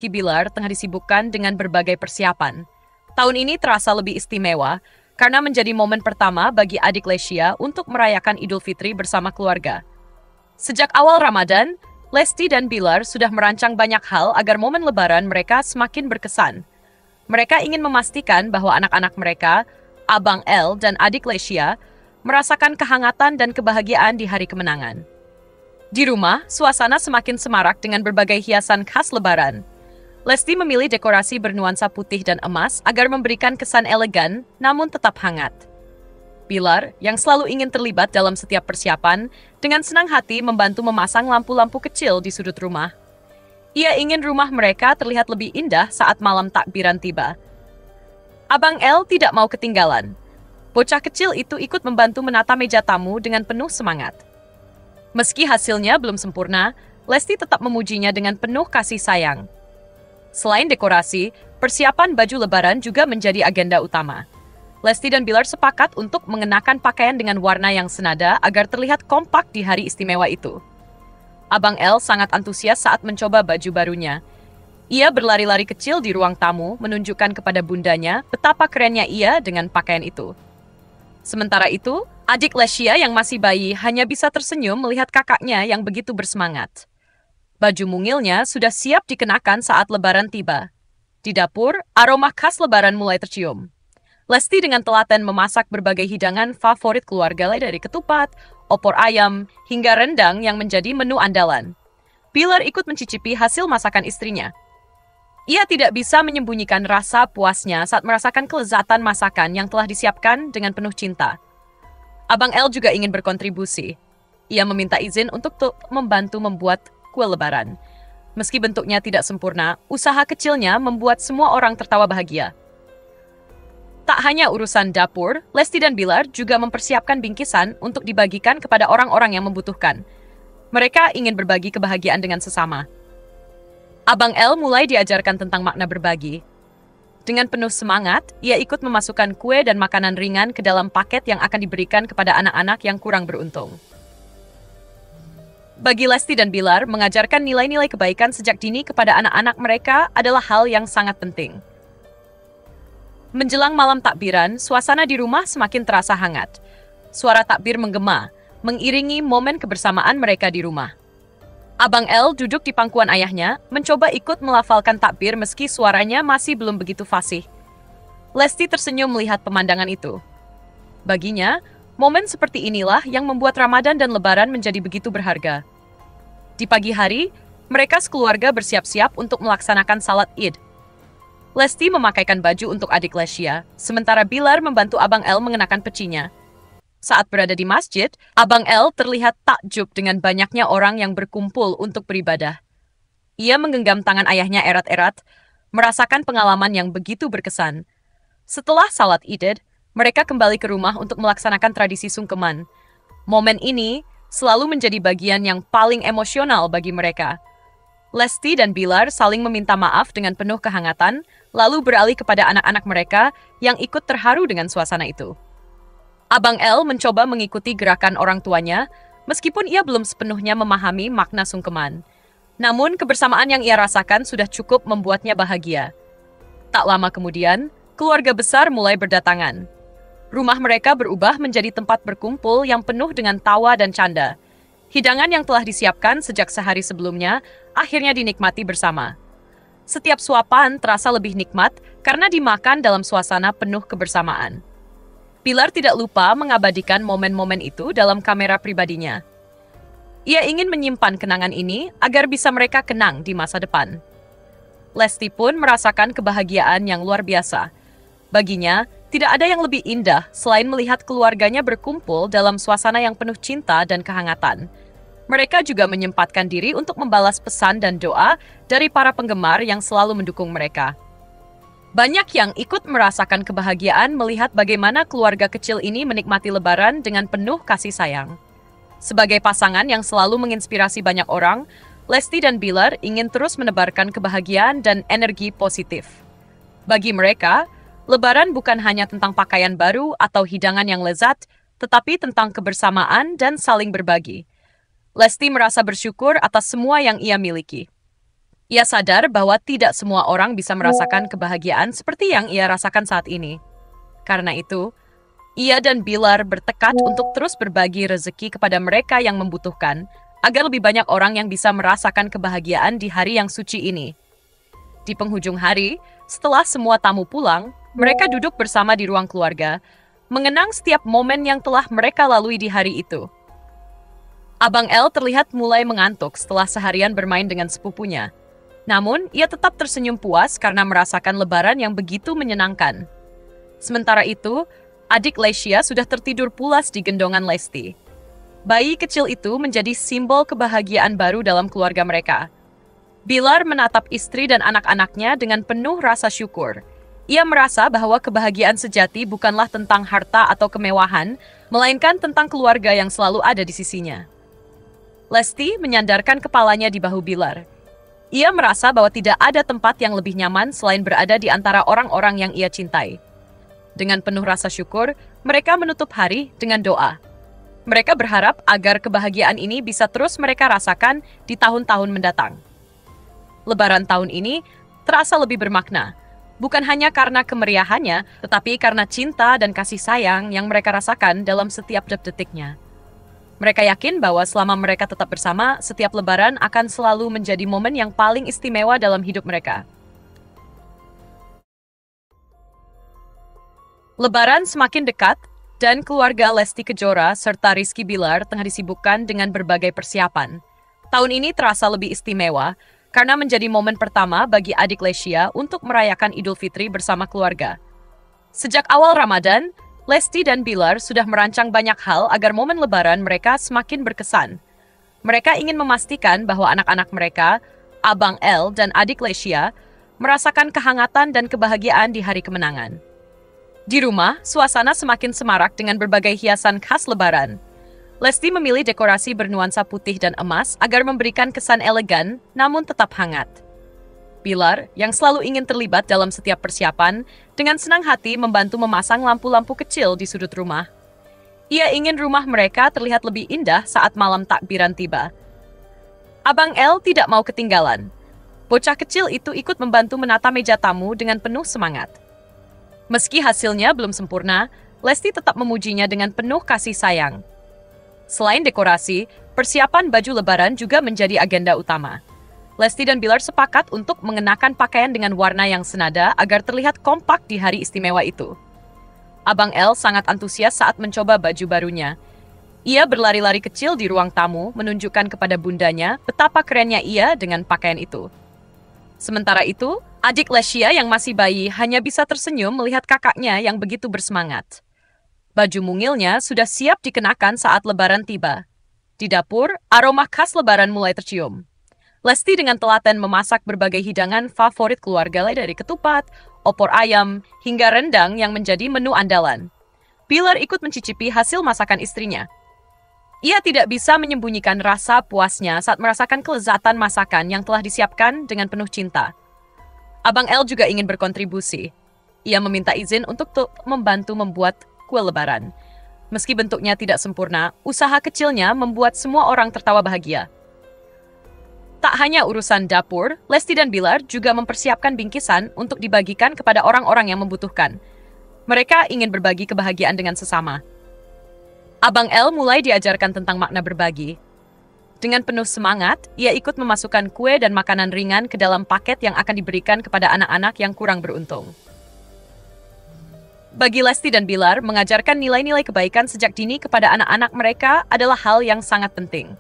Bilar tengah disibukkan dengan berbagai persiapan. Tahun ini terasa lebih istimewa karena menjadi momen pertama bagi adik Lesia untuk merayakan Idul Fitri bersama keluarga. Sejak awal Ramadan, Lesti dan Bilar sudah merancang banyak hal agar momen Lebaran mereka semakin berkesan. Mereka ingin memastikan bahwa anak-anak mereka, Abang El dan adik Lesia, merasakan kehangatan dan kebahagiaan di hari kemenangan. Di rumah, suasana semakin semarak dengan berbagai hiasan khas Lebaran. Lesti memilih dekorasi bernuansa putih dan emas agar memberikan kesan elegan namun tetap hangat. Bilar, yang selalu ingin terlibat dalam setiap persiapan, dengan senang hati membantu memasang lampu-lampu kecil di sudut rumah. Ia ingin rumah mereka terlihat lebih indah saat malam takbiran tiba. Abang El tidak mau ketinggalan. Bocah kecil itu ikut membantu menata meja tamu dengan penuh semangat. Meski hasilnya belum sempurna, Lesti tetap memujinya dengan penuh kasih sayang. Selain dekorasi, persiapan baju Lebaran juga menjadi agenda utama. Lesti dan Bilar sepakat untuk mengenakan pakaian dengan warna yang senada agar terlihat kompak di hari istimewa itu. Abang El sangat antusias saat mencoba baju barunya. Ia berlari-lari kecil di ruang tamu, menunjukkan kepada bundanya betapa kerennya ia dengan pakaian itu. Sementara itu, adik Lesia yang masih bayi hanya bisa tersenyum melihat kakaknya yang begitu bersemangat. Baju mungilnya sudah siap dikenakan saat Lebaran tiba. Di dapur, aroma khas Lebaran mulai tercium. Lesti dengan telaten memasak berbagai hidangan favorit keluarga dari ketupat, opor ayam, hingga rendang yang menjadi menu andalan. Bilar ikut mencicipi hasil masakan istrinya. Ia tidak bisa menyembunyikan rasa puasnya saat merasakan kelezatan masakan yang telah disiapkan dengan penuh cinta. Abang El juga ingin berkontribusi. Ia meminta izin untuk membantu membuat kue Lebaran. Meski bentuknya tidak sempurna, usaha kecilnya membuat semua orang tertawa bahagia. Tak hanya urusan dapur, Lesti dan Bilar juga mempersiapkan bingkisan untuk dibagikan kepada orang-orang yang membutuhkan. Mereka ingin berbagi kebahagiaan dengan sesama. Abang El mulai diajarkan tentang makna berbagi. Dengan penuh semangat, ia ikut memasukkan kue dan makanan ringan ke dalam paket yang akan diberikan kepada anak-anak yang kurang beruntung. Bagi Lesti dan Bilar, mengajarkan nilai-nilai kebaikan sejak dini kepada anak-anak mereka adalah hal yang sangat penting. Menjelang malam takbiran, suasana di rumah semakin terasa hangat. Suara takbir menggema, mengiringi momen kebersamaan mereka di rumah. Abang El duduk di pangkuan ayahnya, mencoba ikut melafalkan takbir meski suaranya masih belum begitu fasih. Lesti tersenyum melihat pemandangan itu. Baginya, momen seperti inilah yang membuat Ramadan dan Lebaran menjadi begitu berharga. Di pagi hari, mereka sekeluarga bersiap-siap untuk melaksanakan salat Id. Lesti memakaikan baju untuk adik Lesia, sementara Bilar membantu Abang El mengenakan pecinya. Saat berada di masjid, Abang El terlihat takjub dengan banyaknya orang yang berkumpul untuk beribadah. Ia menggenggam tangan ayahnya erat-erat, merasakan pengalaman yang begitu berkesan. Setelah salat Id, mereka kembali ke rumah untuk melaksanakan tradisi sungkeman. Momen ini selalu menjadi bagian yang paling emosional bagi mereka. Lesti dan Bilar saling meminta maaf dengan penuh kehangatan, lalu beralih kepada anak-anak mereka yang ikut terharu dengan suasana itu. Abang El mencoba mengikuti gerakan orang tuanya, meskipun ia belum sepenuhnya memahami makna sungkeman. Namun, kebersamaan yang ia rasakan sudah cukup membuatnya bahagia. Tak lama kemudian, keluarga besar mulai berdatangan. Rumah mereka berubah menjadi tempat berkumpul yang penuh dengan tawa dan canda. Hidangan yang telah disiapkan sejak sehari sebelumnya akhirnya dinikmati bersama. Setiap suapan terasa lebih nikmat karena dimakan dalam suasana penuh kebersamaan. Bilar tidak lupa mengabadikan momen-momen itu dalam kamera pribadinya. Ia ingin menyimpan kenangan ini agar bisa mereka kenang di masa depan. Lesti pun merasakan kebahagiaan yang luar biasa. Baginya, tidak ada yang lebih indah selain melihat keluarganya berkumpul dalam suasana yang penuh cinta dan kehangatan. Mereka juga menyempatkan diri untuk membalas pesan dan doa dari para penggemar yang selalu mendukung mereka. Banyak yang ikut merasakan kebahagiaan melihat bagaimana keluarga kecil ini menikmati Lebaran dengan penuh kasih sayang. Sebagai pasangan yang selalu menginspirasi banyak orang, Lesti dan Bilar ingin terus menebarkan kebahagiaan dan energi positif. Bagi mereka, Lebaran bukan hanya tentang pakaian baru atau hidangan yang lezat, tetapi tentang kebersamaan dan saling berbagi. Lesti merasa bersyukur atas semua yang ia miliki. Ia sadar bahwa tidak semua orang bisa merasakan kebahagiaan seperti yang ia rasakan saat ini. Karena itu, ia dan Bilar bertekad untuk terus berbagi rezeki kepada mereka yang membutuhkan, agar lebih banyak orang yang bisa merasakan kebahagiaan di hari yang suci ini. Di penghujung hari, setelah semua tamu pulang, mereka duduk bersama di ruang keluarga, mengenang setiap momen yang telah mereka lalui di hari itu. Abang El terlihat mulai mengantuk setelah seharian bermain dengan sepupunya. Namun, ia tetap tersenyum puas karena merasakan lebaran yang begitu menyenangkan. Sementara itu, adik Lesia sudah tertidur pulas di gendongan Lesti. Bayi kecil itu menjadi simbol kebahagiaan baru dalam keluarga mereka. Bilar menatap istri dan anak-anaknya dengan penuh rasa syukur. Ia merasa bahwa kebahagiaan sejati bukanlah tentang harta atau kemewahan, melainkan tentang keluarga yang selalu ada di sisinya. Lesti menyandarkan kepalanya di bahu Bilar. Ia merasa bahwa tidak ada tempat yang lebih nyaman selain berada di antara orang-orang yang ia cintai. Dengan penuh rasa syukur, mereka menutup hari dengan doa. Mereka berharap agar kebahagiaan ini bisa terus mereka rasakan di tahun-tahun mendatang. Lebaran tahun ini terasa lebih bermakna, bukan hanya karena kemeriahannya, tetapi karena cinta dan kasih sayang yang mereka rasakan dalam setiap detik-detiknya. Mereka yakin bahwa selama mereka tetap bersama, setiap lebaran akan selalu menjadi momen yang paling istimewa dalam hidup mereka. Lebaran semakin dekat, dan keluarga Lesti Kejora serta Rizky Bilar tengah disibukkan dengan berbagai persiapan. Tahun ini terasa lebih istimewa, karena menjadi momen pertama bagi adik Lesia untuk merayakan Idul Fitri bersama keluarga. Sejak awal Ramadan, Lesti dan Bilar sudah merancang banyak hal agar momen lebaran mereka semakin berkesan. Mereka ingin memastikan bahwa anak-anak mereka, Abang El dan adik Lesia, merasakan kehangatan dan kebahagiaan di hari kemenangan. Di rumah, suasana semakin semarak dengan berbagai hiasan khas lebaran. Lesti memilih dekorasi bernuansa putih dan emas agar memberikan kesan elegan namun tetap hangat. Bilar, yang selalu ingin terlibat dalam setiap persiapan, dengan senang hati membantu memasang lampu-lampu kecil di sudut rumah. Ia ingin rumah mereka terlihat lebih indah saat malam takbiran tiba. Abang El tidak mau ketinggalan. Bocah kecil itu ikut membantu menata meja tamu dengan penuh semangat. Meski hasilnya belum sempurna, Lesti tetap memujinya dengan penuh kasih sayang. Selain dekorasi, persiapan baju lebaran juga menjadi agenda utama. Lesti dan Bilar sepakat untuk mengenakan pakaian dengan warna yang senada agar terlihat kompak di hari istimewa itu. Abang El sangat antusias saat mencoba baju barunya. Ia berlari-lari kecil di ruang tamu, menunjukkan kepada bundanya betapa kerennya ia dengan pakaian itu. Sementara itu, adik Lesia yang masih bayi hanya bisa tersenyum melihat kakaknya yang begitu bersemangat. Baju mungilnya sudah siap dikenakan saat lebaran tiba. Di dapur, aroma khas lebaran mulai tercium. Lesti dengan telaten memasak berbagai hidangan favorit keluarga dari ketupat, opor ayam, hingga rendang yang menjadi menu andalan. Bilar ikut mencicipi hasil masakan istrinya. Ia tidak bisa menyembunyikan rasa puasnya saat merasakan kelezatan masakan yang telah disiapkan dengan penuh cinta. Abang El juga ingin berkontribusi. Ia meminta izin untuk membantu membuat kue lebaran. Meski bentuknya tidak sempurna, usaha kecilnya membuat semua orang tertawa bahagia. Tak hanya urusan dapur, Lesti dan Bilar juga mempersiapkan bingkisan untuk dibagikan kepada orang-orang yang membutuhkan. Mereka ingin berbagi kebahagiaan dengan sesama. Abang El mulai diajarkan tentang makna berbagi. Dengan penuh semangat, ia ikut memasukkan kue dan makanan ringan ke dalam paket yang akan diberikan kepada anak-anak yang kurang beruntung. Bagi Lesti dan Bilar, mengajarkan nilai-nilai kebaikan sejak dini kepada anak-anak mereka adalah hal yang sangat penting.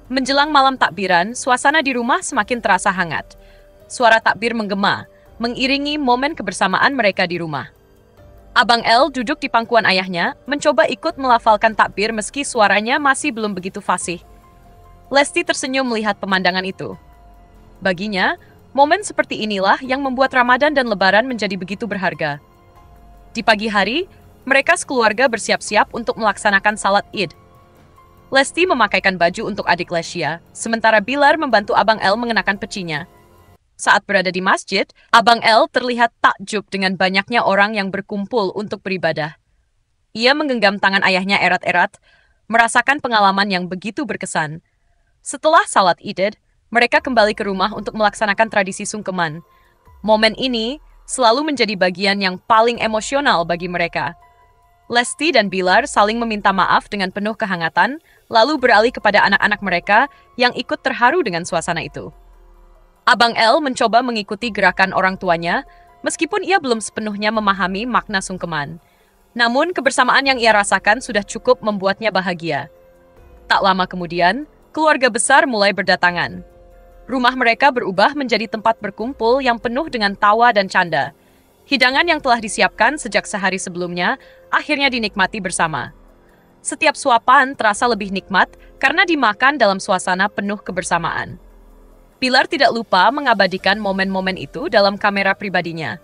Menjelang malam takbiran, suasana di rumah semakin terasa hangat. Suara takbir menggema, mengiringi momen kebersamaan mereka di rumah. Abang El duduk di pangkuan ayahnya, mencoba ikut melafalkan takbir meski suaranya masih belum begitu fasih. Lesti tersenyum melihat pemandangan itu. Baginya, momen seperti inilah yang membuat Ramadan dan Lebaran menjadi begitu berharga. Di pagi hari, mereka sekeluarga bersiap-siap untuk melaksanakan salat Id. Lesti memakaikan baju untuk adik Lesia, sementara Bilar membantu Abang El mengenakan pecinya. Saat berada di masjid, Abang El terlihat takjub dengan banyaknya orang yang berkumpul untuk beribadah. Ia menggenggam tangan ayahnya erat-erat, merasakan pengalaman yang begitu berkesan. Setelah salat Id, Mereka kembali ke rumah untuk melaksanakan tradisi sungkeman. Momen ini selalu menjadi bagian yang paling emosional bagi mereka. Lesti dan Bilar saling meminta maaf dengan penuh kehangatan, lalu beralih kepada anak-anak mereka yang ikut terharu dengan suasana itu. Abang El mencoba mengikuti gerakan orang tuanya, meskipun ia belum sepenuhnya memahami makna sungkeman. Namun, kebersamaan yang ia rasakan sudah cukup membuatnya bahagia. Tak lama kemudian, keluarga besar mulai berdatangan. Rumah mereka berubah menjadi tempat berkumpul yang penuh dengan tawa dan canda. Hidangan yang telah disiapkan sejak sehari sebelumnya akhirnya dinikmati bersama. Setiap suapan terasa lebih nikmat karena dimakan dalam suasana penuh kebersamaan. Pilar tidak lupa mengabadikan momen-momen itu dalam kamera pribadinya.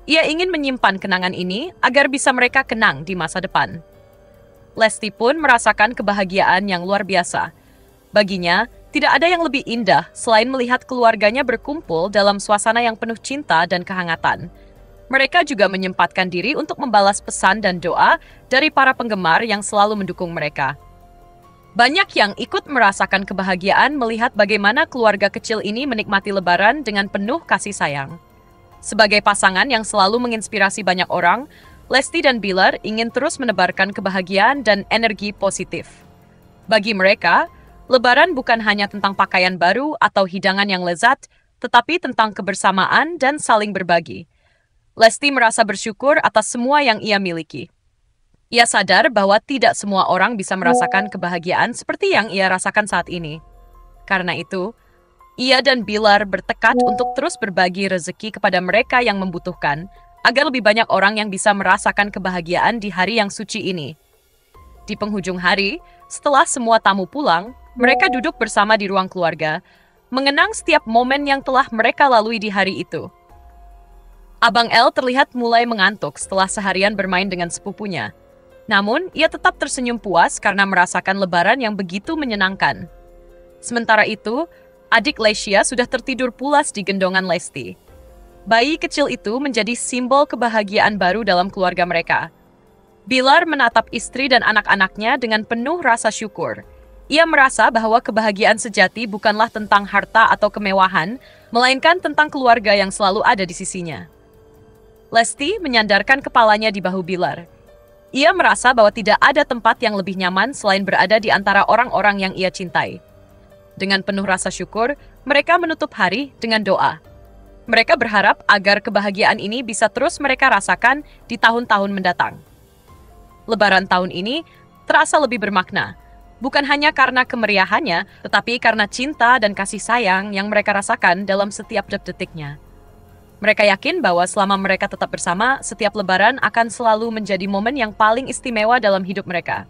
Ia ingin menyimpan kenangan ini agar bisa mereka kenang di masa depan. Lesti pun merasakan kebahagiaan yang luar biasa. Baginya, tidak ada yang lebih indah selain melihat keluarganya berkumpul dalam suasana yang penuh cinta dan kehangatan. Mereka juga menyempatkan diri untuk membalas pesan dan doa dari para penggemar yang selalu mendukung mereka. Banyak yang ikut merasakan kebahagiaan melihat bagaimana keluarga kecil ini menikmati Lebaran dengan penuh kasih sayang. Sebagai pasangan yang selalu menginspirasi banyak orang, Lesti dan Bilar ingin terus menebarkan kebahagiaan dan energi positif. Bagi mereka, Lebaran bukan hanya tentang pakaian baru atau hidangan yang lezat, tetapi tentang kebersamaan dan saling berbagi. Lesti merasa bersyukur atas semua yang ia miliki. Ia sadar bahwa tidak semua orang bisa merasakan kebahagiaan seperti yang ia rasakan saat ini. Karena itu, ia dan Bilar bertekad untuk terus berbagi rezeki kepada mereka yang membutuhkan, agar lebih banyak orang yang bisa merasakan kebahagiaan di hari yang suci ini. Di penghujung hari, setelah semua tamu pulang, mereka duduk bersama di ruang keluarga, mengenang setiap momen yang telah mereka lalui di hari itu. Abang El terlihat mulai mengantuk setelah seharian bermain dengan sepupunya. Namun, ia tetap tersenyum puas karena merasakan Lebaran yang begitu menyenangkan. Sementara itu, adik Lesia sudah tertidur pulas di gendongan Lesti. Bayi kecil itu menjadi simbol kebahagiaan baru dalam keluarga mereka. Bilar menatap istri dan anak-anaknya dengan penuh rasa syukur. Ia merasa bahwa kebahagiaan sejati bukanlah tentang harta atau kemewahan, melainkan tentang keluarga yang selalu ada di sisinya. Lesti menyandarkan kepalanya di bahu Bilar. Ia merasa bahwa tidak ada tempat yang lebih nyaman selain berada di antara orang-orang yang ia cintai. Dengan penuh rasa syukur, mereka menutup hari dengan doa. Mereka berharap agar kebahagiaan ini bisa terus mereka rasakan di tahun-tahun mendatang. Lebaran tahun ini terasa lebih bermakna, bukan hanya karena kemeriahannya, tetapi karena cinta dan kasih sayang yang mereka rasakan dalam setiap detik-detiknya. Mereka yakin bahwa selama mereka tetap bersama, setiap Lebaran akan selalu menjadi momen yang paling istimewa dalam hidup mereka.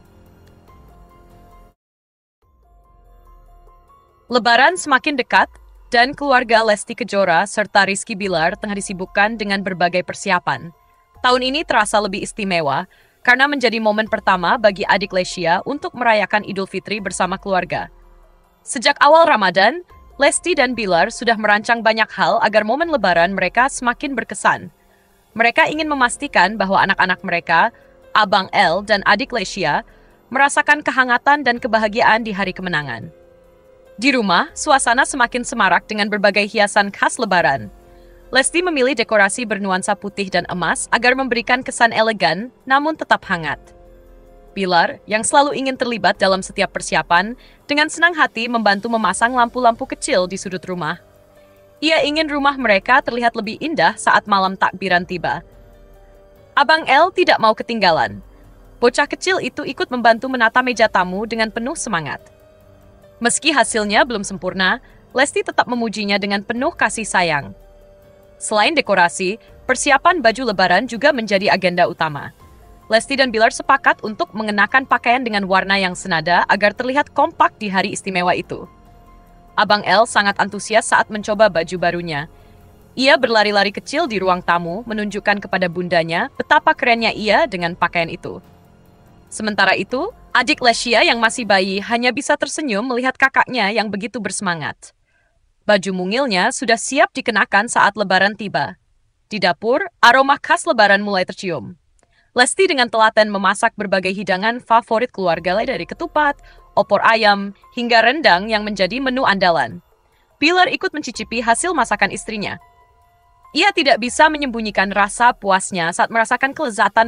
Lebaran semakin dekat, dan keluarga Lesti Kejora serta Rizky Bilar tengah disibukkan dengan berbagai persiapan. Tahun ini terasa lebih istimewa, karena menjadi momen pertama bagi adik Lesia untuk merayakan Idul Fitri bersama keluarga. Sejak awal Ramadan, Lesti dan Bilar sudah merancang banyak hal agar momen Lebaran mereka semakin berkesan. Mereka ingin memastikan bahwa anak-anak mereka, Abang El dan adik Lesia, merasakan kehangatan dan kebahagiaan di hari kemenangan. Di rumah, suasana semakin semarak dengan berbagai hiasan khas Lebaran. Lesti memilih dekorasi bernuansa putih dan emas agar memberikan kesan elegan namun tetap hangat. Bilar, yang selalu ingin terlibat dalam setiap persiapan, dengan senang hati membantu memasang lampu-lampu kecil di sudut rumah. Ia ingin rumah mereka terlihat lebih indah saat malam takbiran tiba. Abang El tidak mau ketinggalan. Bocah kecil itu ikut membantu menata meja tamu dengan penuh semangat. Meski hasilnya belum sempurna, Lesti tetap memujinya dengan penuh kasih sayang. Selain dekorasi, persiapan baju Lebaran juga menjadi agenda utama. Lesti dan Bilar sepakat untuk mengenakan pakaian dengan warna yang senada agar terlihat kompak di hari istimewa itu. Abang El sangat antusias saat mencoba baju barunya. Ia berlari-lari kecil di ruang tamu, menunjukkan kepada bundanya betapa kerennya ia dengan pakaian itu. Sementara itu, adik Lesia yang masih bayi hanya bisa tersenyum melihat kakaknya yang begitu bersemangat. Baju mungilnya sudah siap dikenakan saat Lebaran tiba. Di dapur, aroma khas Lebaran mulai tercium. Lesti dengan telaten memasak berbagai hidangan favorit keluarga dari ketupat, opor ayam, hingga rendang yang menjadi menu andalan. Pilar ikut mencicipi hasil masakan istrinya. Ia tidak bisa menyembunyikan rasa puasnya saat merasakan kelezatan